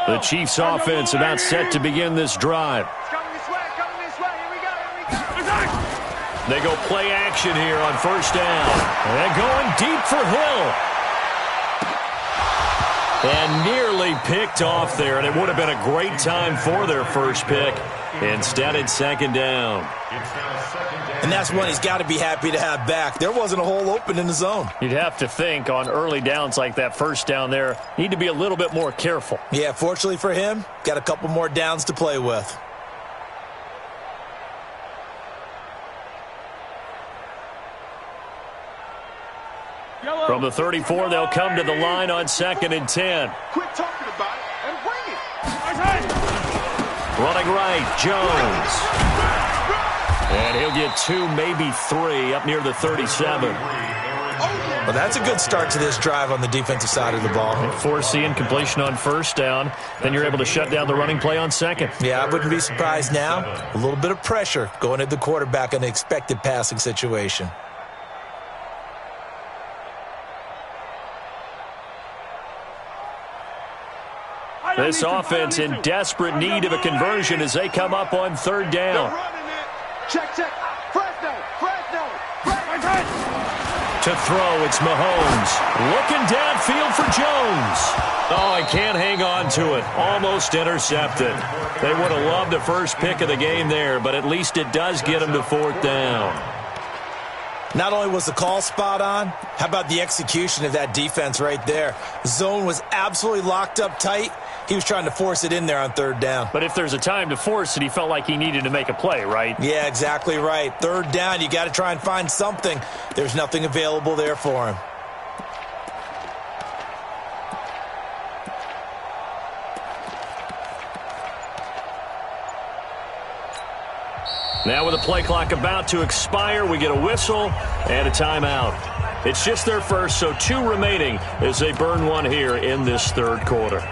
Speaker 1: The Chiefs offense about set to begin this drive.
Speaker 3: Coming this way. Coming this way. Here we go. Here we go.
Speaker 1: They go play action here on 1st down. And going deep for Hill. And nearly picked off there, and it would have been a great time for their first pick. Instead, it's 2nd down.
Speaker 2: And that's one he's got to be happy to have back. There wasn't a hole open in the zone.
Speaker 1: You'd have to think on early downs like that 1st down there, need to be a little bit more careful.
Speaker 2: Yeah, fortunately for him, got a couple more downs to play with.
Speaker 1: From the 34, they'll come to the line on 2nd and 10.
Speaker 3: Quit talking about it and bring it.
Speaker 1: Running right, Jones. And he'll get 2, maybe 3 up near the 37.
Speaker 2: Well, that's a good start to this drive on the defensive side of the ball.
Speaker 1: Force the incompletion on 1st down. Then you're able to shut down the running play on 2nd.
Speaker 2: Yeah, I wouldn't be surprised now. A little bit of pressure going at the quarterback in an expected passing situation.
Speaker 1: This offense in desperate need of a conversion as they come up on 3rd down.
Speaker 3: Check, check. Fresno.
Speaker 1: To throw, it's Mahomes. Looking downfield for Jones. Oh, he can't hang on to it. Almost intercepted. They would have loved the first pick of the game there, but at least it does get them to 4th down.
Speaker 2: Not only was the call spot on, how about the execution of that defense right there? The zone was absolutely locked up tight. He was trying to force it in there on 3rd down.
Speaker 1: But if there's a time to force it, he felt like he needed to make a play, right?
Speaker 2: Yeah, exactly right. 3rd down, you got to try and find something. There's nothing available there for him.
Speaker 1: Now with the play clock about to expire, we get a whistle and a timeout. It's just their first, so 2 remaining as they burn 1 here in this 3rd quarter.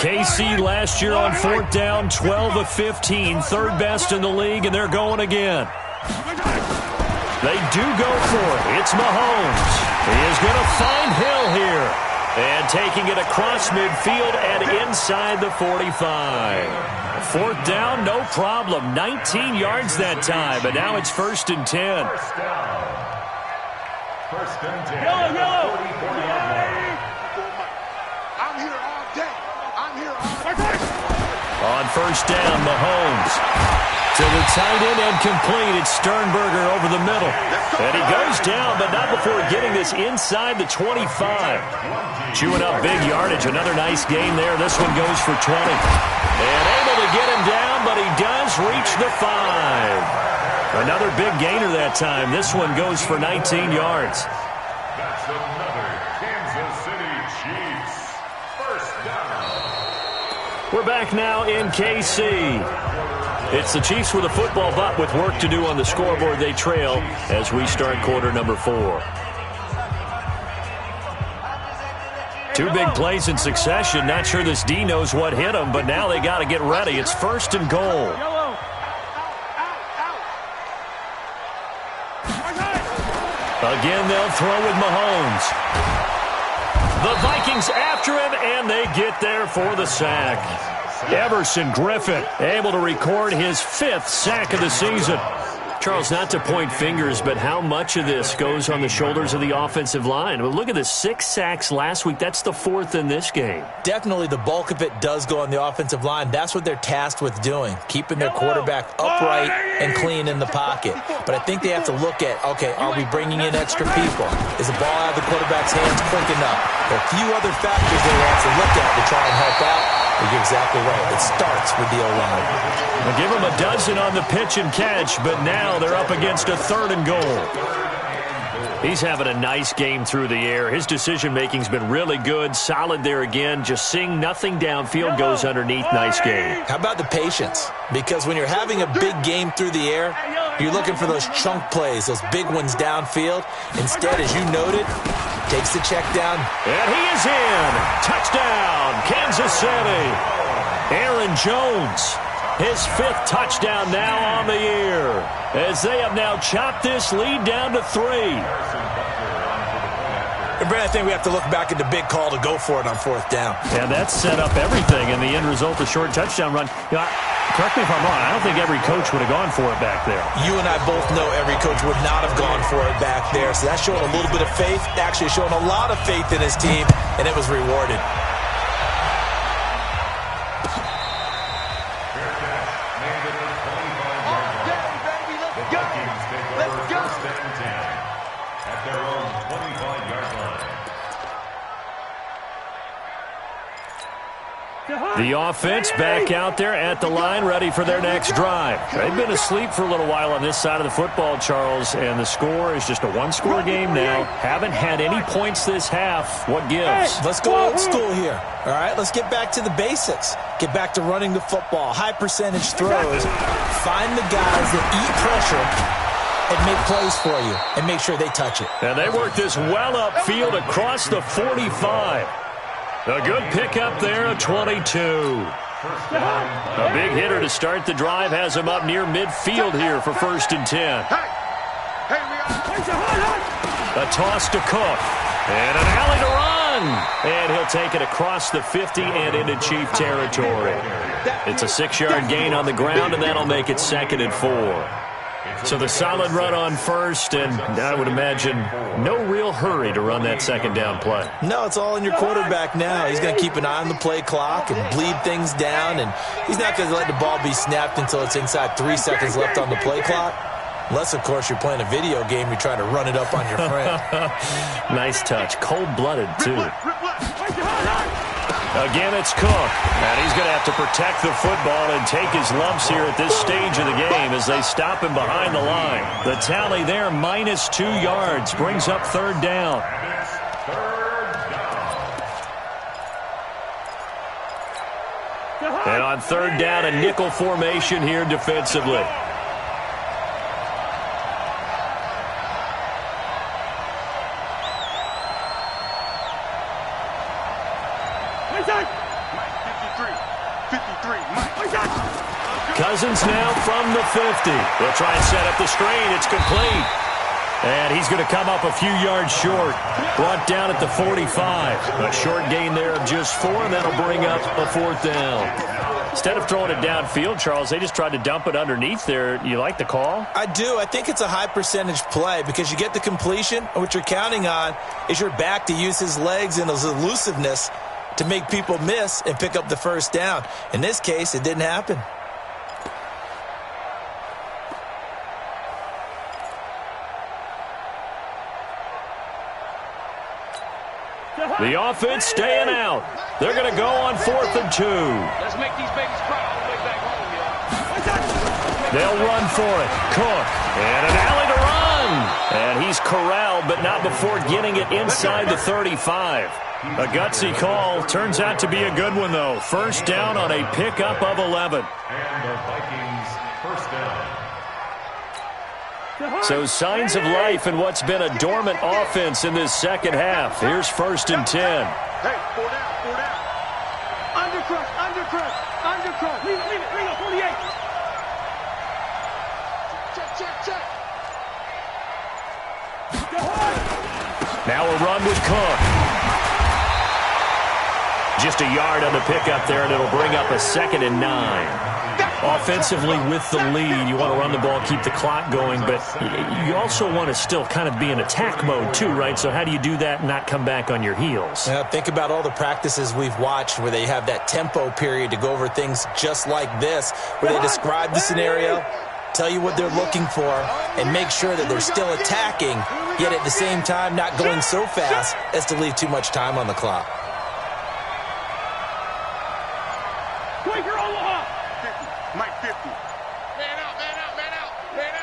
Speaker 1: KC last year on 4th down, 12 of 15, 3rd best in the league, and they're going again. They do go for it. It's Mahomes. He is going to find Hill here. And taking it across midfield and inside the 45. 4th down, no problem. 19 yards that time, but now it's 1st and 10.
Speaker 4: First and 10.
Speaker 3: Yellow. I'm here all day.
Speaker 1: On 1st down, Mahomes to the tight end and complete. It's Sternberger over the middle. And he goes down, but not before getting this inside the 25. Chewing up big yardage. Another nice gain there. This one goes for 20. And able to get him down, but he does reach the 5. Another big gainer that time. This one goes for 19 yards.
Speaker 4: That's another Kansas City Chiefs. First down.
Speaker 1: We're back now in KC. It's the Chiefs with a football, but with work to do on the scoreboard. They trail as we start quarter number 4. Two big plays in succession. Not sure this D knows what hit him, but now they got to get ready. It's 1st and goal. Again, they'll throw with Mahomes. The Vikings after him, and they get there for the sack. Everson Griffin able to record his 5th sack of the season. Charles, not to point fingers, but how much of this goes on the shoulders of the offensive line? Well, look at the 6 sacks last week. That's the 4th in this game.
Speaker 2: Definitely the bulk of it does go on the offensive line. That's what they're tasked with doing, keeping their quarterback upright and clean in the pocket. But I think they have to look at, okay, are we bringing in extra people? Is the ball out of the quarterback's hands quick enough? There are a few other factors they have to look at to try and help out. You're exactly right. It starts with the O-line.
Speaker 1: We'll give them a dozen on the pitch and catch, but now they're up against a 3rd and goal. He's having a nice game through the air. His decision-making's been really good, solid there again. Just seeing nothing downfield goes underneath. Nice game.
Speaker 2: How about the patience? Because when you're having a big game through the air, you're looking for those chunk plays, those big ones downfield. Instead, as you noted, takes the check down.
Speaker 1: And he is in. Touchdown, Kansas City. Aaron Jones, his 5th touchdown now on the year, as they have now chopped this lead down to 3.
Speaker 2: And Brent, I think we have to look back at the big call to go for it on 4th down.
Speaker 1: And that set up everything, and the end result, a short touchdown run. Correct me if I'm wrong, I don't think every coach would have gone for it back there.
Speaker 2: You and I both know every coach would not have gone for it back there, so that's showing a little bit of faith, actually showing a lot of faith in his team, and it was rewarded.
Speaker 1: The offense back out there at the line, ready for their next drive. They've been asleep for a little while on this side of the football, Charles, and the score is just a 1-score game now. Haven't had any points this half. What gives?
Speaker 2: Let's go old school here. All right, let's get back to the basics. Get back to running the football, high percentage throws. Find the guys that eat pressure and make plays for you and make sure they touch it.
Speaker 1: And they work this well upfield across the 45. A good pickup there, a 22. A big hitter to start the drive has him up near midfield here for 1st and 10. A toss to Cook. And an alley to run. And he'll take it across the 50 and into Chief territory. It's a 6-yard gain on the ground, and that'll make it 2nd and 4. So the solid run on 1st, and I would imagine no real hurry to run that 2nd down play.
Speaker 2: No, it's all in your quarterback now. He's going to keep an eye on the play clock and bleed things down, and he's not going to let the ball be snapped until it's inside 3 seconds left on the play clock. Unless, of course, you're playing a video game, you're trying to run it up on your friend.
Speaker 1: Nice touch. Cold-blooded, too. Again, it's Cook, and he's going to have to protect the football and take his lumps here at this stage of the game as they stop him behind the line. The tally there, -2 yards, brings up 3rd down. And on 3rd down, a nickel formation here defensively. Cousins now from the 50. They'll try and set up the screen. It's complete. And he's going to come up a few yards short. Brought down at the 45. A short gain there of just 4, and that'll bring up a 4th down. Instead of throwing it downfield, Charles, they just tried to dump it underneath there. You like the call?
Speaker 2: I do. I think it's a high percentage play because you get the completion, and what you're counting on is your back to use his legs and his elusiveness to make people miss and pick up the 1st down. In this case, it didn't happen.
Speaker 1: The offense staying out. They're going to go on 4th and 2.
Speaker 3: Let's make these babies cry all the way back home, y'all.
Speaker 1: They'll run for it. Cook. And an alley to run. And he's corralled, but not before getting it inside the 35. A gutsy call. Turns out to be a good one, though. 1st down on a pickup of 11.
Speaker 4: And the Vikings 1st down.
Speaker 1: So signs of life in what's been a dormant offense in this second half. Here's 1st and 10.
Speaker 3: Hey, 4 down, 4 down. Undercrush, undercrush, undercrush. Leave it, 48. Check.
Speaker 1: Now a run with Cook. Just a yard on the pickup there, and it'll bring up a 2nd and 9. Offensively with the lead, you want to run the ball, keep the clock going, but you also want to still kind of be in attack mode too, right? So how do you do that and not come back on your heels?
Speaker 2: Think about all the practices we've watched where they have that tempo period to go over things just like this, where they describe the scenario, tell you what they're looking for, and make sure that they're still attacking, yet at the same time not going so fast as to leave too much time on the clock.
Speaker 3: Mike 50. Man out, man out, man out, man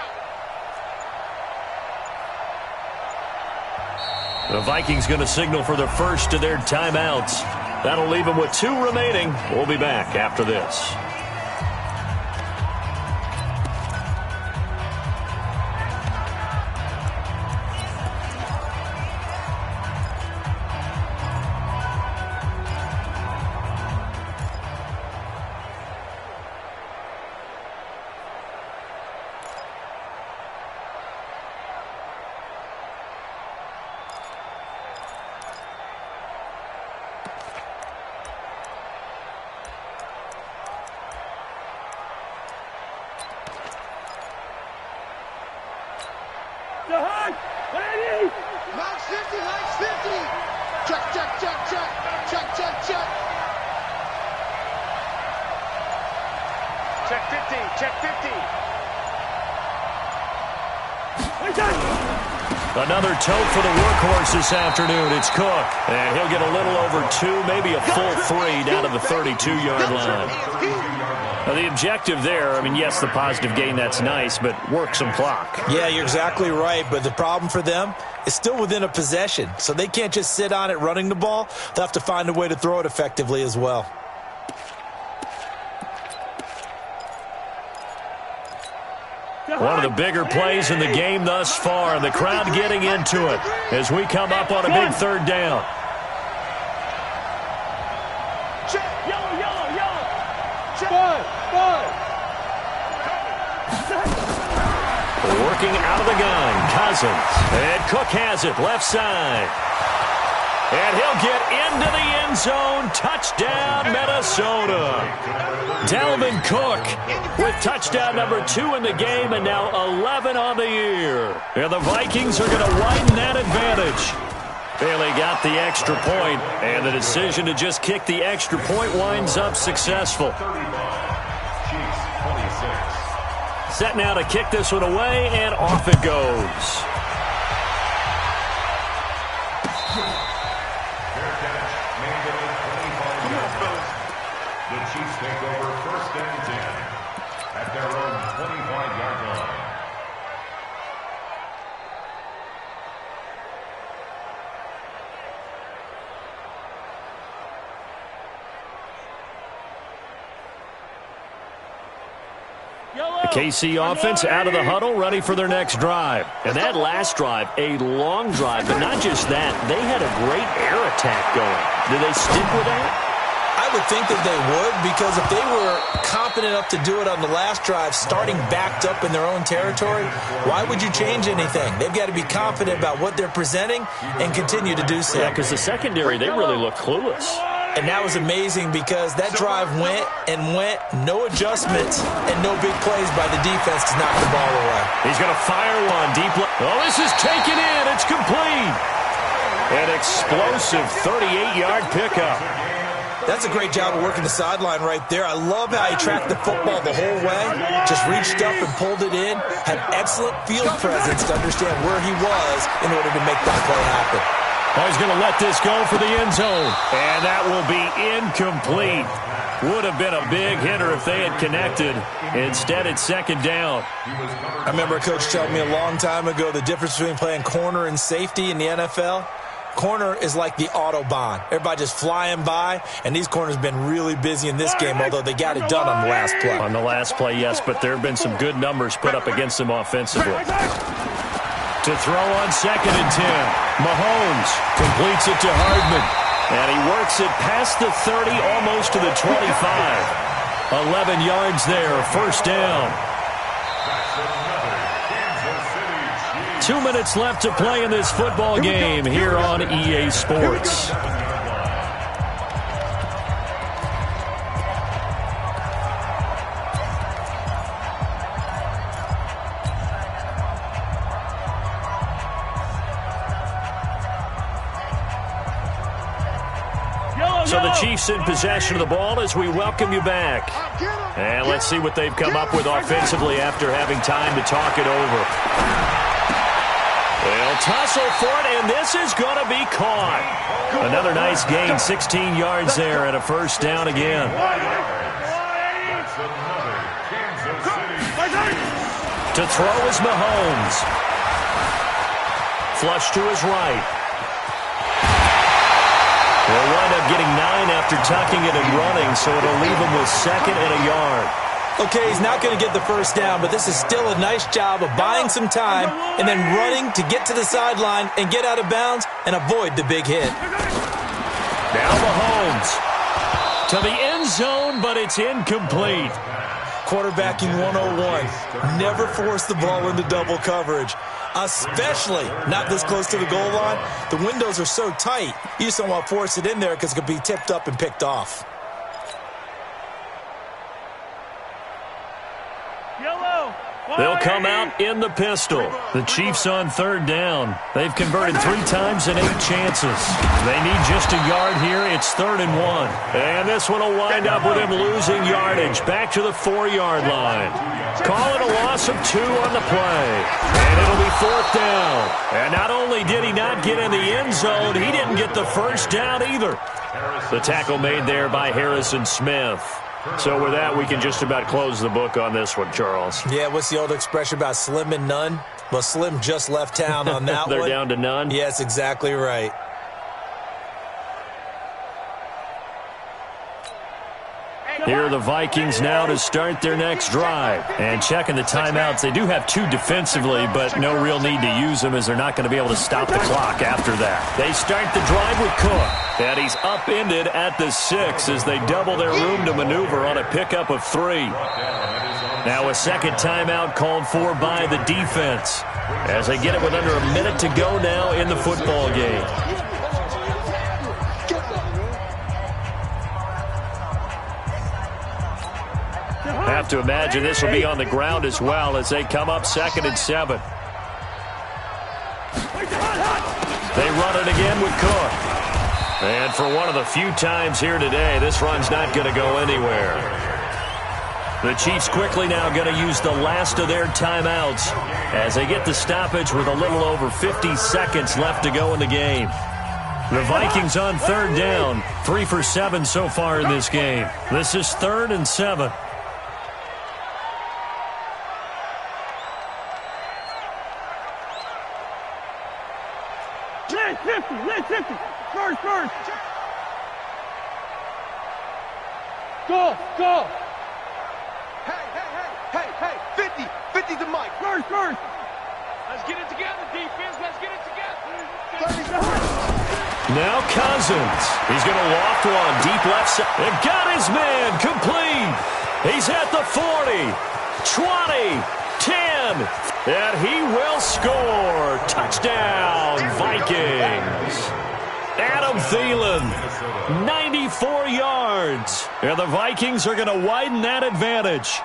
Speaker 3: out.
Speaker 1: The Vikings going to signal for the first of their timeouts. That'll leave them with 2 remaining. We'll be back after this.
Speaker 3: Mike's 50, Mike's 50. Check. Check 50, check 50.
Speaker 1: Another tote for the workhorse this afternoon. It's Cook. And he'll get a little over 2, maybe a full 3 down to the 32-yard line. Now, the objective there, I mean, yes, the positive gain, that's nice, but work some clock.
Speaker 2: Yeah, you're exactly right, but the problem for them is still within a possession, so they can't just sit on it running the ball. They'll have to find a way to throw it effectively as well.
Speaker 1: One of the bigger plays in the game thus far, and the crowd getting into it as we come up on a big 3rd down. Working out of the gun, Cousins. And Cook has it, left side. And he'll get into the end zone. Touchdown, Minnesota. Dalvin Cook with touchdown number 2 in the game, and now 11 on the year. And the Vikings are going to widen that advantage. Bailey got the extra point, and the decision to just kick the extra point winds up successful. Set now to kick this one away, and off it goes.
Speaker 4: The Chiefs take over 1st and 10 at their own 25-yard line.
Speaker 1: The KC offense out of the huddle, ready for their next drive. And that last drive, a long drive, but not just that. They had a great air attack going. Do they stick with that?
Speaker 2: I would think that they would, because if they were confident enough to do it on the last drive, starting backed up in their own territory, why would you change anything? They've got to be confident about what they're presenting and continue to do so.
Speaker 1: Yeah, because the secondary, they really look clueless.
Speaker 2: And that was amazing because that drive went, no adjustments, and no big plays by the defense to knock the ball away.
Speaker 1: He's going to fire one deep. Oh, this is taken in. It's complete. An explosive 38-yard pickup.
Speaker 2: That's a great job of working the sideline right there. I love how he tracked the football the whole way, just reached up and pulled it in, had excellent field presence to understand where he was in order to make that play happen.
Speaker 1: Oh, he's going to let this go for the end zone. And that will be incomplete. Would have been a big hitter if they had connected. Instead, it's 2nd down. I
Speaker 2: remember a coach telling me a long time ago the difference between playing corner and safety in the NFL. corner is like the Autobahn. Everybody just flying by, and these corners have been really busy in this game, although they got it done on the last play.
Speaker 1: On the last play, yes, but there have been some good numbers put up against them offensively. To throw on 2nd and 10. Mahomes completes it to Hardman. And he works it past the 30, almost to the 25. 11 yards there, first down. 2 minutes left to play in this football game here on EA Sports. So the Chiefs in possession of the ball as we welcome you back. And let's see what they've come up with offensively after having time to talk it over. They'll tussle for it, and this is going to be caught. Another nice gain, 16 yards there, and a first down again. To throw is Mahomes. Flush to his right. They'll wind up getting 9 after tucking it and running, so it'll leave him with 2nd and a yard.
Speaker 2: Okay, he's not going to get the first down, but this is still a nice job of buying some time and then running to get to the sideline and get out of bounds and avoid the big hit.
Speaker 1: Now Mahomes to the end zone, but it's incomplete.
Speaker 2: Quarterbacking 101. Never force the ball into double coverage, especially not this close to the goal line. The windows are so tight, you just don't want to force it in there because it could be tipped up and picked off.
Speaker 1: They'll come out in the pistol. The Chiefs on 3rd down. They've converted 3 times in 8 chances. They need just a yard here. It's 3rd and 1. And this one will wind up with him losing yardage. Back to the 4-yard line. Call it a loss of 2 on the play. And it'll be 4th down. And not only did he not get in the end zone, he didn't get the first down either. The tackle made there by Harrison Smith. So with that, we can just about close the book on this one, Charles.
Speaker 2: Yeah, what's the old expression about slim and none? Well, Slim just left town on that
Speaker 1: They're
Speaker 2: one.
Speaker 1: They're down to none?
Speaker 2: Yes, exactly right.
Speaker 1: Here are the Vikings now to start their next drive. And checking the timeouts, they do have 2 defensively, but no real need to use them as they're not going to be able to stop the clock after that. They start the drive with Cook. And he's upended at the 6 as they double their room to maneuver on a pickup of 3. Now a second timeout called for by the defense as they get it with under a minute to go now in the football game. Have to imagine this will be on the ground as well as they come up 2nd and 7. They run it again with Cook. And for one of the few times here today, this run's not going to go anywhere. The Chiefs quickly now going to use the last of their timeouts as they get the stoppage with a little over 50 seconds left to go in the game. The Vikings on 3rd down, 3 for 7 so far in this game. This is 3rd and 7.
Speaker 3: First. Go. Hey. 50 to Mike. First. Let's get it together, defense. Let's get it together.
Speaker 1: Now Cousins. He's going to loft one deep left side. And got his man complete. He's at the 40, 20, 10. And he will score. Touchdown, Vikings. Adam Thielen, 94 yards. And the Vikings are going to widen that advantage.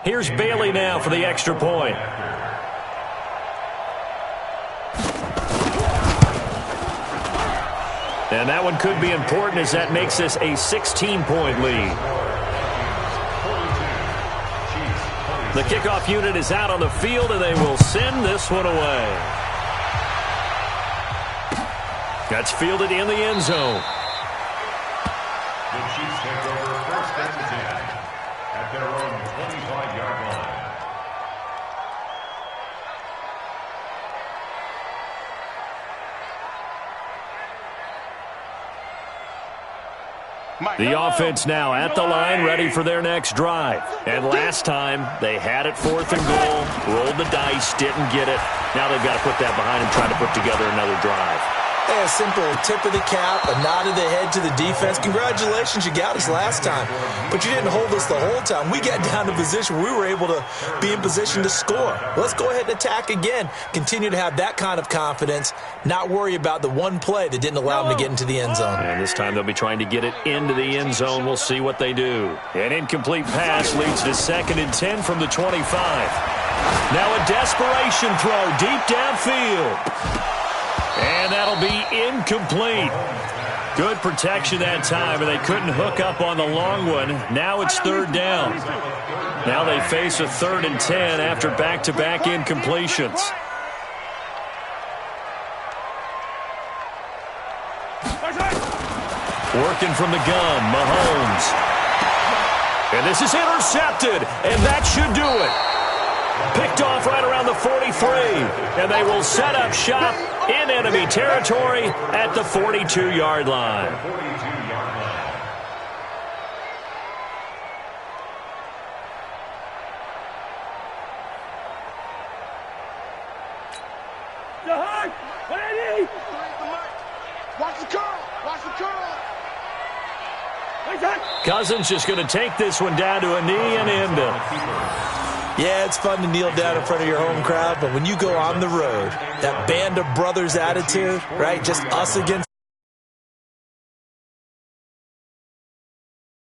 Speaker 1: Here's Bailey now for the extra point. And that one could be important as that makes this a 16-point lead. The kickoff unit is out on the field, and they will send this one away. That's fielded in the end zone.
Speaker 4: The Chiefs take over 1st and 10 at their own 25-yard line.
Speaker 1: The offense now at the line, ready for their next drive. And last time, they had it 4th and goal, rolled the dice, didn't get it. Now they've got to put that behind them, try to put together another drive.
Speaker 2: A simple tip of the cap, a nod of the head to the defense. Congratulations, you got us last time, but you didn't hold us the whole time. We got down to a position where we were able to be in position to score. Let's go ahead and attack again. Continue to have that kind of confidence, not worry about the one play that didn't allow them to get into the end zone.
Speaker 1: And this time they'll be trying to get it into the end zone. We'll see what they do. An incomplete pass leads to 2nd and 10 from the 25. Now a desperation throw deep downfield. And that'll be incomplete. Good protection that time, and they couldn't hook up on the long one. Now it's 3rd down. Now they face a 3rd and 10 after back-to-back incompletions. Working from the gun, Mahomes. And this is intercepted, and that should do it. Picked off right around the 43, and they will set up shop in enemy territory at the 42-yard line.
Speaker 3: Watch the curl. Watch the curl.
Speaker 1: Cousins just going to take this one down to a knee and end it.
Speaker 2: Yeah, it's fun to kneel down in front of your home crowd, but when you go on the road, that band of brothers attitude, right, just us against